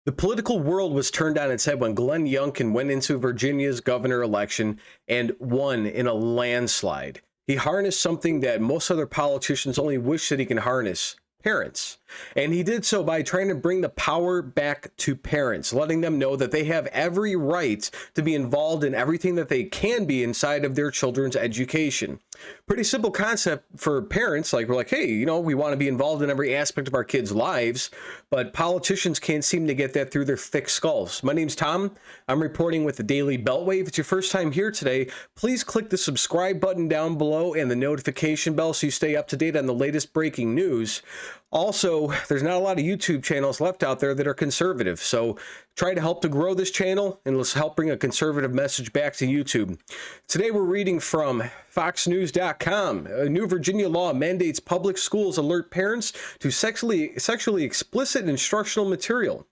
The political world was turned on its head when Glenn Youngkin went into Virginia's governor election and won in a landslide. He harnessed something that most other politicians only wish that he can harness: parents. And he did so by trying to bring the power back to parents, letting them know that they have every right to be involved in everything that they can be inside of their children's education. Pretty simple concept for parents. Like, we're like, hey, we want to be involved in every aspect of our kids' lives, but politicians can't seem to get that through their thick skulls. My name's Tom. I'm reporting with the Daily Beltway. If it's your first time here today, please click the subscribe button down below and the notification bell so you stay up to date on the latest breaking news. Also, there's not a lot of YouTube channels left out there that are conservative, so try to help to grow this channel and let's help bring a conservative message back to YouTube. Today we're reading from foxnews.com. A new Virginia law mandates public schools alert parents to sexually explicit instructional material.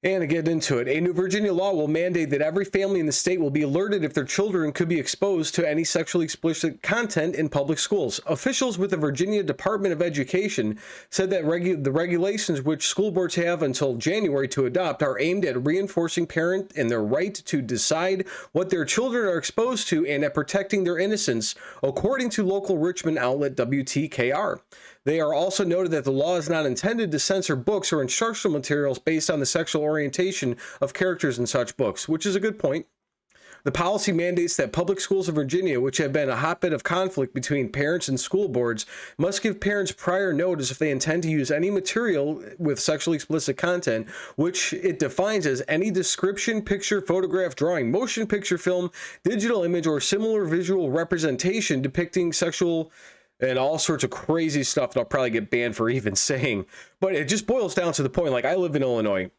And to get into it, a new Virginia law will mandate that every family in the state will be alerted if their children could be exposed to any sexually explicit content in public schools. Officials with the Virginia Department of Education said that the regulations which school boards have until January to adopt are aimed at reinforcing parents in their right to decide what their children are exposed to and at protecting their innocence, according to local Richmond outlet WTKR. They are also noted that the law is not intended to censor books or instructional materials based on the sexual orientation of characters in such books, which is a good point. The policy mandates that public schools in Virginia, which have been a hotbed of conflict between parents and school boards, must give parents prior notice if they intend to use any material with sexually explicit content, which it defines as any description, picture, photograph, drawing, motion picture, film, digital image, or similar visual representation depicting sexual and all sorts of crazy stuff that I'll probably get banned for even saying. But it just boils down to the point, like, I live in Illinois,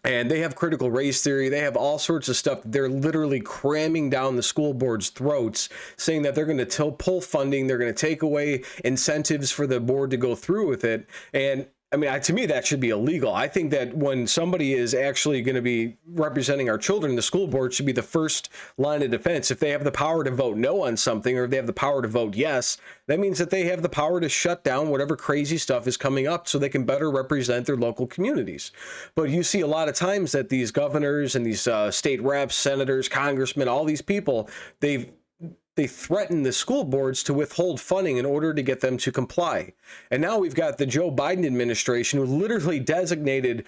and they have critical race theory. They have all sorts of stuff. They're literally cramming down the school board's throats, saying that they're going to pull funding. They're going to take away incentives for the board to go through with it. And I mean, to me, that should be illegal. I think that when somebody is actually going to be representing our children, the school board should be the first line of defense. If they have the power to vote no on something, or if they have the power to vote yes, that means that they have the power to shut down whatever crazy stuff is coming up so they can better represent their local communities. But you see a lot of times that these governors and these state reps, senators, congressmen, all these people, they threaten the school boards to withhold funding in order to get them to comply. And now we've got the Joe Biden administration, who literally designated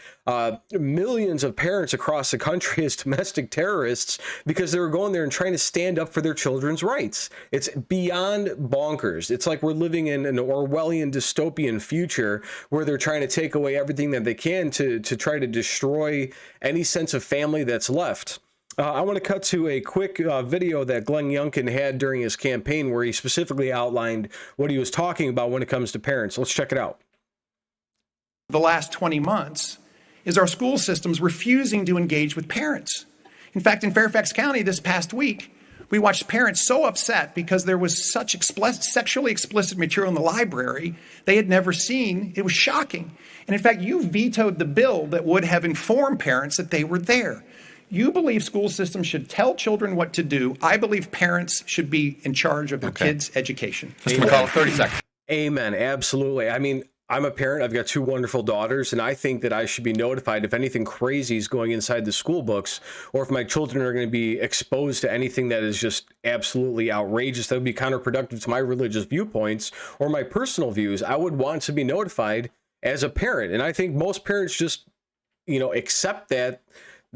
millions of parents across the country as domestic terrorists because they were going there and trying to stand up for their children's rights. It's beyond bonkers. It's like we're living in an Orwellian dystopian future where they're trying to take away everything that they can to try to destroy any sense of family that's left. I want to cut to a quick video that Glenn Youngkin had during his campaign where he specifically outlined what he was talking about when it comes to parents. Let's check it out. The last 20 months is our school systems refusing to engage with parents. In fact, in Fairfax County this past week, we watched parents so upset because there was such sexually explicit material in the library they had never seen. It was shocking. And in fact, you vetoed the bill that would have informed parents that they were there. You believe school systems should tell children what to do. I believe parents should be in charge of their kids' education. Mr. McCall, 30 seconds. Amen. Absolutely. I mean, I'm a parent. I've got two wonderful daughters, and I think that I should be notified if anything crazy is going inside the school books, or if my children are going to be exposed to anything that is just absolutely outrageous, that would be counterproductive to my religious viewpoints or my personal views. I would want to be notified as a parent. And I think most parents just, accept that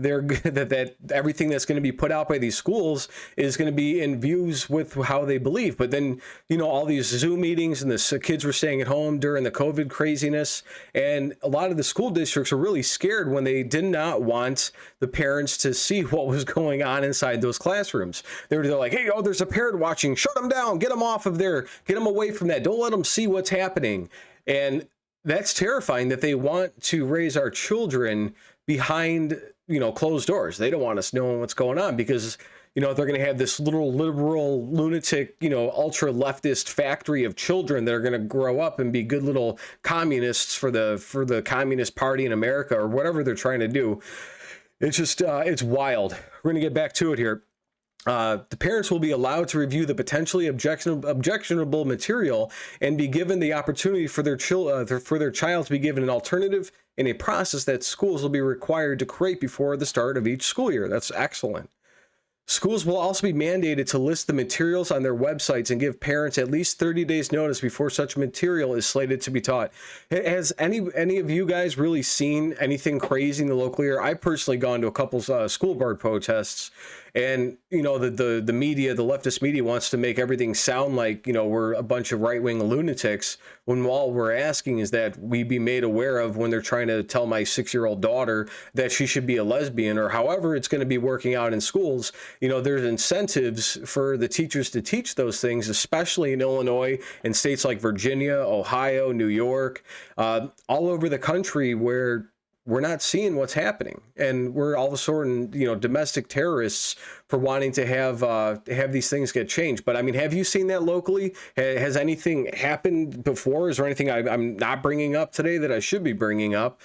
that everything that's going to be put out by these schools is going to be in views with how they believe. But then, all these Zoom meetings and the kids were staying at home during the COVID craziness. And a lot of the school districts are really scared when they did not want the parents to see what was going on inside those classrooms. They're like, hey, there's a parent watching. Shut them down. Get them off of there. Get them away from that. Don't let them see what's happening. And that's terrifying that they want to raise our children behind closed doors. They don't want us knowing what's going on because, they're going to have this little liberal, lunatic, ultra leftist factory of children that are going to grow up and be good little communists for the Communist Party in America or whatever they're trying to do. It's just, it's wild. We're going to get back to it here. The parents will be allowed to review the potentially objectionable material and be given the opportunity for their child to be given an alternative in a process that schools will be required to create before the start of each school year. That's excellent. Schools will also be mandated to list the materials on their websites and give parents at least 30 days notice before such material is slated to be taught. Has any of you guys really seen anything crazy in the local area? I've personally gone to a couple school board protests, and the media, the leftist media, wants to make everything sound like we're a bunch of right-wing lunatics, when all we're asking is that we be made aware of when they're trying to tell my 6-year-old daughter that she should be a lesbian, or however it's going to be working out in schools. There's incentives for the teachers to teach those things, especially in Illinois and states like Virginia, Ohio, New York, all over the country, where we're not seeing what's happening, and we're all of a sudden, domestic terrorists for wanting to have these things get changed. But I mean, have you seen that locally? Has anything happened before? Is there anything I'm not bringing up today that I should be bringing up?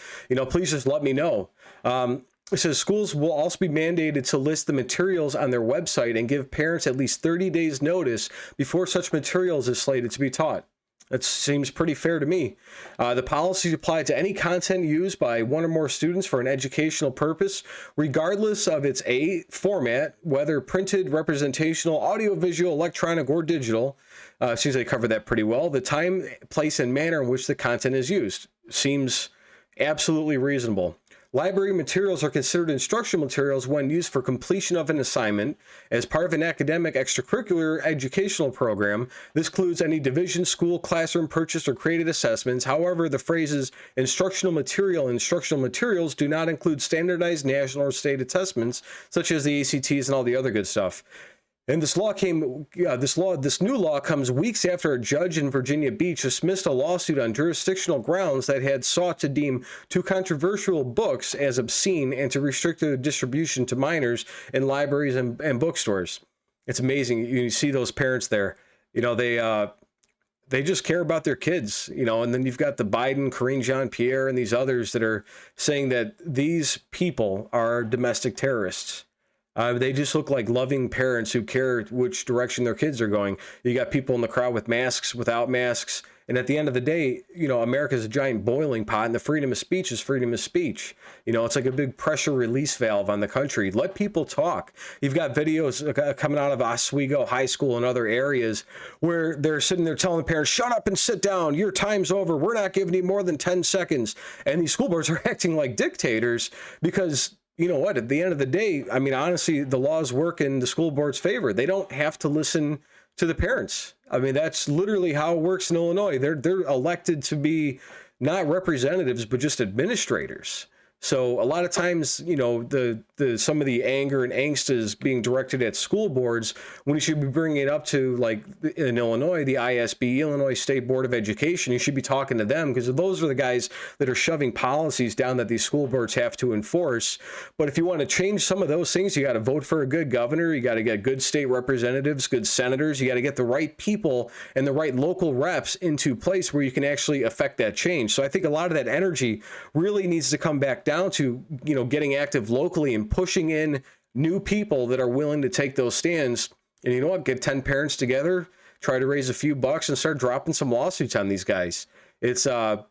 Please just let me know. It says schools will also be mandated to list the materials on their website and give parents at least 30 days notice before such materials is slated to be taught. That seems pretty fair to me. The policies apply to any content used by one or more students for an educational purpose, regardless of its format, whether printed, representational, audiovisual, electronic, or digital. Seems they cover that pretty well. The time, place, and manner in which the content is used seems absolutely reasonable. Library materials are considered instructional materials when used for completion of an assignment as part of an academic, extracurricular, educational program. This includes any division, school, classroom, purchased, or created assessments. However, the phrases instructional material and instructional materials do not include standardized national or state assessments, such as the ACTs and all the other good stuff. And this new law comes weeks after a judge in Virginia Beach dismissed a lawsuit on jurisdictional grounds that had sought to deem two controversial books as obscene and to restrict their distribution to minors in libraries and bookstores. It's amazing. You see those parents there. They just care about their kids, and then you've got the Biden, Karine Jean-Pierre, and these others that are saying that these people are domestic terrorists. They just look like loving parents who care which direction their kids are going. You got people in the crowd with masks, without masks. And at the end of the day, America's a giant boiling pot, and the freedom of speech is freedom of speech. It's like a big pressure release valve on the country. Let people talk. You've got videos coming out of Oswego High School and other areas where they're sitting there telling the parents, shut up and sit down. Your time's over. We're not giving you more than 10 seconds. And these school boards are acting like dictators because, you know what, at the end of the day, I mean, honestly, the laws work in the school board's favor. They don't have to listen to the parents. I mean, that's literally how it works in Illinois. They're elected to be not representatives, but just administrators. So a lot of times, some of the anger and angst is being directed at school boards when you should be bringing it up to, like in Illinois, the ISB, Illinois State Board of Education. You should be talking to them because those are the guys that are shoving policies down that these school boards have to enforce. But if you want to change some of those things, you got to vote for a good governor. You got to get good state representatives, good senators. You got to get the right people and the right local reps into place where you can actually affect that change. So I think a lot of that energy really needs to come back down to, getting active locally and pushing in new people that are willing to take those stands. And you know what? Get 10 parents together, try to raise a few bucks and start dropping some lawsuits on these guys. It's a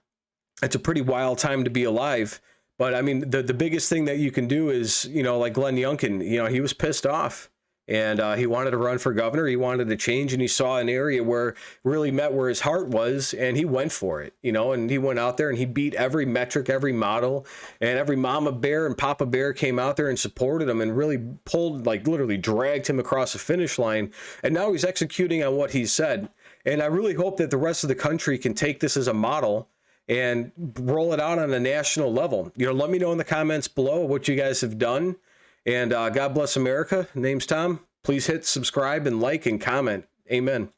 pretty wild time to be alive. But I mean, the biggest thing that you can do is, like Glenn Youngkin, he was pissed off. And he wanted to run for governor. He wanted to change, and he saw an area where really met where his heart was, and he went for it, and he went out there and he beat every metric, every model, and every mama bear and papa bear came out there and supported him and really pulled, like literally dragged him across the finish line. And now he's executing on what he said. And I really hope that the rest of the country can take this as a model and roll it out on a national level. Let me know in the comments below what you guys have done. And God bless America. Name's Tom. Please hit subscribe and like and comment. Amen.